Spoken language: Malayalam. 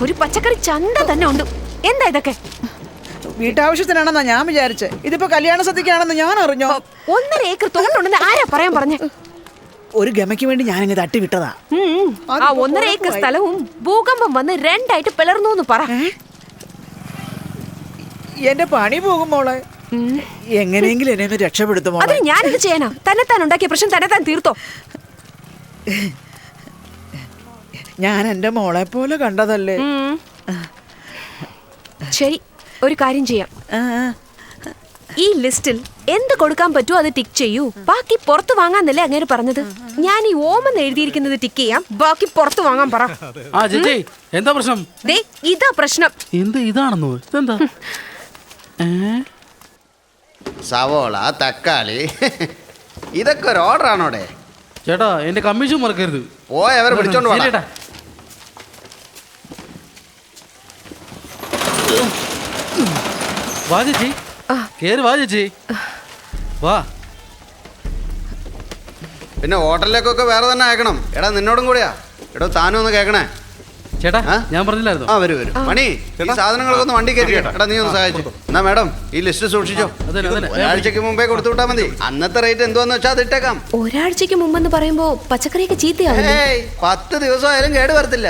ഒരു പച്ചക്കറി ചന്ത തന്നെ ഉണ്ട്. എന്താ ഇതൊക്കെ? വീട്ടാവശ്യത്തിനാണെന്നാ ഞാൻ വിചാരിച്ചേ. ഇതിപ്പോ കല്യാണ സദ്യക്കാണെന്ന് ഞാൻ അറിഞ്ഞോ? 1.5 ഏക്കർ തോട്ടമുണ്ടെന്ന് ആരാ പറയാൻ പറഞ്ഞേ? ഒരു ഗമയ്ക്ക് വേണ്ടി ഞാനിങ്ങ് തട്ടി വിട്ടതാ. ആ 1.5 ഏക്കർ സ്ഥലവും ഭൂകമ്പം വന്ന് 2ആയിട്ട് പിളർന്നു എന്ന് പറ. എന്റെ പണി പോകും മോളെ. എങ്ങനെയെങ്കിലും എന്നെ ഒന്ന് രക്ഷപ്പെടുത്തുമോ? അതിന് ഞാനിത് ചെയ്യാനാ? തന്നെത്താൻ ഉണ്ടാക്കിയ പ്രശ്നം തന്നെത്താൻ തീർത്തോ? ഞാൻ എന്റെ മോളെ പോലെ കണ്ടതല്ലേ. ശരി, ഒരു കാര്യം ചെയ്യാം. ഈ ലിസ്റ്റിൽ എന്ത് കൊടുക്കാൻ പറ്റുമോ അത് ടിക്ക് ചെയ്യൂ. ബാക്കി പുറത്ത് വാങ്ങാന്നല്ലേ അങ്ങനെ പറഞ്ഞത്? ഞാൻ ഈ ഓമെന്ന് എഴുതിയിരിക്കുന്നത് ടിക്ക് ചെയ്യാം, ബാക്കി പുറത്ത് വാങ്ങാൻ പറ. ആ ചേച്ചി, എന്താ പ്രശ്നം? ദേ ഇതാ പ്രശ്നം. എന്ത് ഇതാണെന്നോ? ഇതെന്താ? സവോള, തക്കാളി, ഇതൊക്കെ ഒരു ഓർഡർ ആണോടെ? ചേട്ടാ, എന്റെ കമ്മീഷൻ മറക്കരുത്. പോയ അവരെ വിളിച്ചോണ്ട് ശരി പോടാ. ചേട്ടാ. വാ ചേച്ചി, കേറി വാ ചേച്ചി, വാ. പിന്നെ ഹോട്ടലിലേക്കൊക്കെ വേറെ തന്നെ അയക്കണം. എടാ നിന്നോടും കൂടിയാ. എടോ താനും ഒന്ന് കേക്കണേ. ചേട്ടാ, ആ? ഞാൻ പറഞ്ഞില്ലായിരുന്നു. ആ വരൂ. മണി, ഈ സാധനങ്ങളൊക്കെ ഒന്ന് വണ്ടി കയറ്റി കേട്ടോ. എടാ നീ ഒന്ന് സഹായിച്ചു. എന്നാ മാഡം ഈ ലിസ്റ്റ് സൂക്ഷിച്ചോ. അതന്നെ. ഒരാഴ്ചക്ക് മുമ്പേ കൊടുത്തു വിട്ടാ മതി. അന്നത്തെ റേറ്റ് എന്തുവാന്ന് വെച്ചാൽ അത് ഇട്ടേക്കാം. ഒരാഴ്ചക്ക് മുമ്പെന്ന് പറയുമ്പോ പച്ചക്കറിയൊക്കെ ചീത്തയാവില്ലേ? ഏയ് 10 ദിവസമായാലും കേട് വരത്തില്ല.